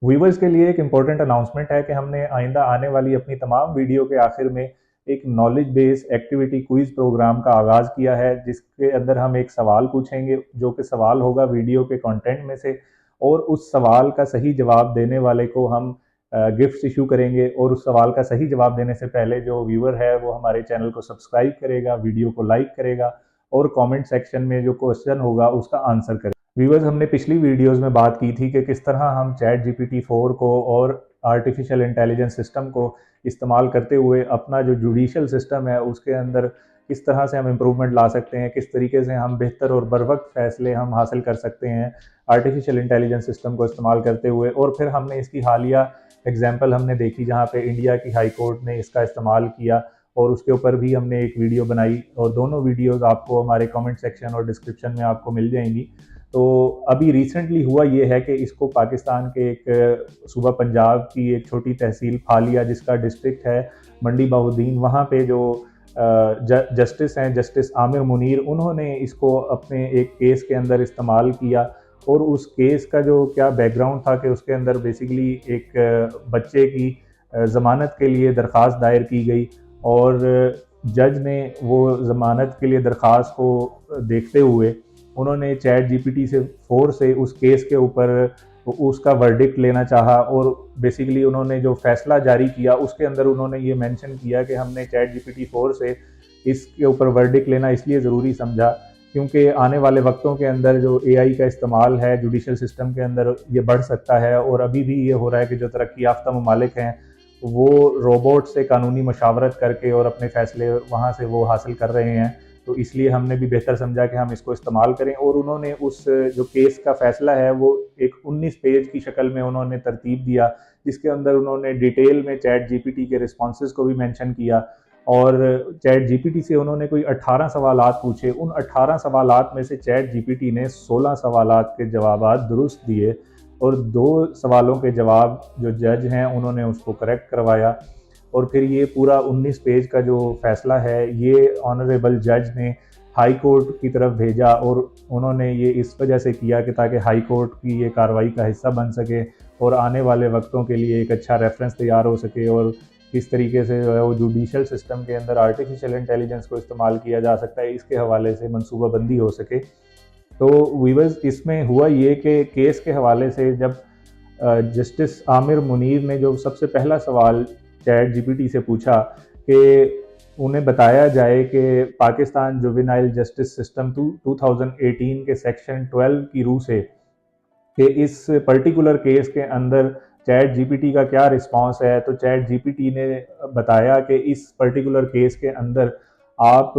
Viewers के लिए एक इम्पोर्टेंट अनाउंसमेंट है कि हमने आइंदा आने वाली अपनी तमाम वीडियो के आखिर में एक knowledge based activity quiz program का आगाज़ किया है, जिसके अंदर हम एक सवाल पूछेंगे जो कि सवाल होगा वीडियो के कंटेंट में से, और उस सवाल का सही जवाब देने वाले को हम गिफ्ट्स इशू करेंगे। और उस सवाल का सही जवाब देने से पहले जो व्यूवर है वो हमारे चैनल को सब्सक्राइब करेगा, वीडियो को लाइक करेगा और कमेंट सेक्शन में जो क्वेश्चन होगा उसका आंसर करेगा। व्यूवर्स, हमने पिछली वीडियोस में बात की थी कि किस तरह हम चैट जीपीटी 4 को और आर्टिफिशियल इंटेलिजेंस सिस्टम को इस्तेमाल करते हुए अपना जो जुडिशियल सिस्टम है उसके अंदर किस तरह से हम इम्प्रूवमेंट ला सकते हैं, किस तरीके से हम बेहतर और बर वक्त फैसले हम हासिल कर सकते हैं आर्टिफिशियल इंटेलिजेंस सिस्टम को इस्तेमाल करते हुए। और फिर हमने इसकी हालिया एग्जाम्पल हमने देखी जहाँ पे इंडिया की हाई कोर्ट ने इसका इस्तेमाल किया, और उसके ऊपर भी हमने एक वीडियो बनाई, और दोनों वीडियोस आपको हमारे कमेंट सेक्शन और डिस्क्रिप्शन में आपको मिल जाएंगी। तो अभी रिसेंटली हुआ ये है कि इसको पाकिस्तान के एक सूबा पंजाब की एक छोटी तहसील फालिया, जिसका डिस्ट्रिक्ट है मंडी बाउद्दीन, वहाँ पे जो जस्टिस हैं, जस्टिस आमिर मुनीर, उन्होंने इसको अपने एक केस के अंदर इस्तेमाल किया। और उस केस का जो क्या बैकग्राउंड था कि उसके अंदर बेसिकली एक बच्चे की ज़मानत के लिए दरख्वास्त दायर की गई, और जज ने वो ज़मानत के लिए दरख्वास्त को देखते हुए उन्होंने चैट जीपीटी से 4 से उस केस के ऊपर उसका वर्डिक्ट लेना चाहा। और बेसिकली उन्होंने जो फैसला जारी किया उसके अंदर उन्होंने ये मेंशन किया कि हमने चैट जीपीटी 4 से इसके ऊपर वर्डिक्ट लेना इसलिए ज़रूरी समझा क्योंकि आने वाले वक्तों के अंदर जो एआई का इस्तेमाल है जुडिशल सिस्टम के अंदर ये बढ़ सकता है। और अभी भी ये हो रहा है कि जो तरक्की याफ्ता ममालिक हैं वो रोबोट से कानूनी मशावरत करके और अपने फैसले वहाँ से वो हासिल कर रहे हैं। तो इसलिए हमने भी बेहतर समझा कि हम इसको इस्तेमाल करें। और उन्होंने उस जो केस का फैसला है वो एक 19 पेज की शक्ल में उन्होंने तरतीब दिया, जिसके अंदर उन्होंने डिटेल में चैट जीपीटी के रिस्पॉन्सेज को भी मेंशन किया। और चैट जीपीटी से उन्होंने कोई 18 सवालात पूछे। उन 18 सवालात में से चैट जीपीटी ने 16 सवालात के जवाब दुरुस्त दिए, और 2 सवालों के जवाब जो जज हैं उन्होंने उसको करेक्ट करवाया। और फिर ये पूरा 19 पेज का जो फैसला है ये ऑनरेबल जज ने हाई कोर्ट की तरफ भेजा, और उन्होंने ये इस वजह से किया कि ताकि हाई कोर्ट की ये कार्रवाई का हिस्सा बन सके और आने वाले वक्तों के लिए एक अच्छा रेफरेंस तैयार हो सके, और किस तरीके से जो है वो जुडिशल सिस्टम के अंदर आर्टिफिशियल इंटेलिजेंस को इस्तेमाल किया जा सकता है, इसके हवाले से मनसूबाबंदी हो सके। तो वीवर्स, इसमें हुआ ये कि केस के हवाले से जब जस्टिस आमिर मुनीर ने जो सबसे पहला सवाल चैट जीपीटी से पूछा कि उन्हें बताया जाए कि पाकिस्तान जुवेनाइल जस्टिस सिस्टम 2018 के सेक्शन 12 की रूह से कि इस पर्टिकुलर केस के अंदर चैट जीपीटी का क्या रिस्पांस है, तो चैट जीपीटी ने बताया कि इस पर्टिकुलर केस के अंदर आप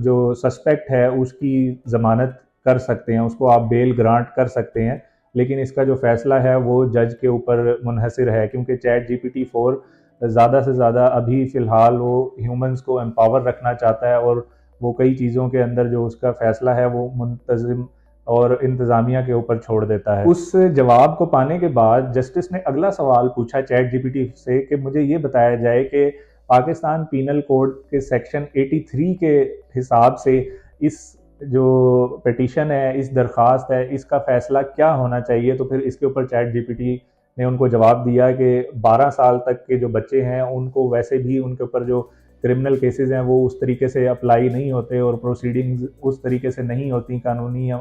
जो सस्पेक्ट है उसकी ज़मानत कर सकते हैं, उसको आप बेल ग्रांट कर सकते हैं, लेकिन इसका जो फैसला है वो जज के ऊपर मुनहसर है, क्योंकि चैट जीपीटी 4 ज़्यादा से ज़्यादा अभी फ़िलहाल वो ह्यूमंस को एम्पावर रखना चाहता है, और वो कई चीज़ों के अंदर जो उसका फ़ैसला है वो मुंतज़िम और इंतज़ामिया के ऊपर छोड़ देता है। उस जवाब को पाने के बाद जस्टिस ने अगला सवाल पूछा चैट जीपीटी से कि मुझे ये बताया जाए कि पाकिस्तान पीनल कोड के सेक्शन 83 के हिसाब से इस जो पिटीशन है, इस दरख्वास्त है, इसका फ़ैसला क्या होना चाहिए। तो फिर इसके ऊपर चैट जीपीटी ने उनको जवाब दिया कि 12 साल तक के जो बच्चे हैं उनको वैसे भी उनके ऊपर जो क्रिमिनल केसेस हैं वो उस तरीके से अप्लाई नहीं होते, और प्रोसीडिंग्स उस तरीके से नहीं होती, कानूनी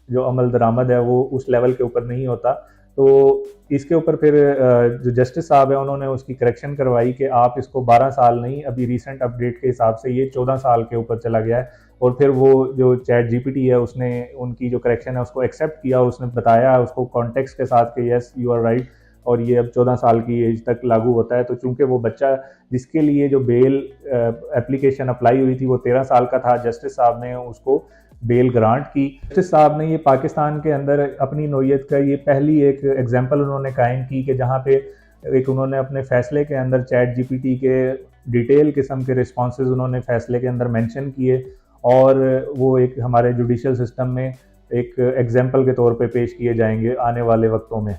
जो अमल दरामद है वो उस लेवल के ऊपर नहीं होता। तो इसके ऊपर फिर जो जस्टिस साहब है उन्होंने उसकी करेक्शन करवाई कि आप इसको 12 साल नहीं, अभी रिसेंट अपडेट के हिसाब से ये 14 साल के ऊपर चला गया है। और फिर वो जो चैट जीपीटी है उसने उनकी जो करेक्शन है उसको एक्सेप्ट किया, उसने बताया उसको कॉन्टेक्स्ट के साथ कि यस यू आर राइट, और ये अब 14 साल की एज तक लागू होता है। तो चूंकि वो बच्चा जिसके लिए जो बेल एप्लीकेशन अप्लाई हुई थी वो 13 साल का था, जस्टिस साहब ने उसको बेल ग्रांट की। जस्टिस साहब ने ये पाकिस्तान के अंदर अपनी नौयत का ये पहली एक एग्जाम्पल उन्होंने कायम की कि जहाँ पे एक उन्होंने अपने फैसले के अंदर चैट जीपीटी के डिटेल किस्म के रिस्पॉन्सेज उन्होंने फैसले के अंदर मेंशन किए, और वो एक हमारे जुडिशल सिस्टम में एक एग्जाम्पल के तौर पे पेश किए जाएंगे आने वाले वक्तों में।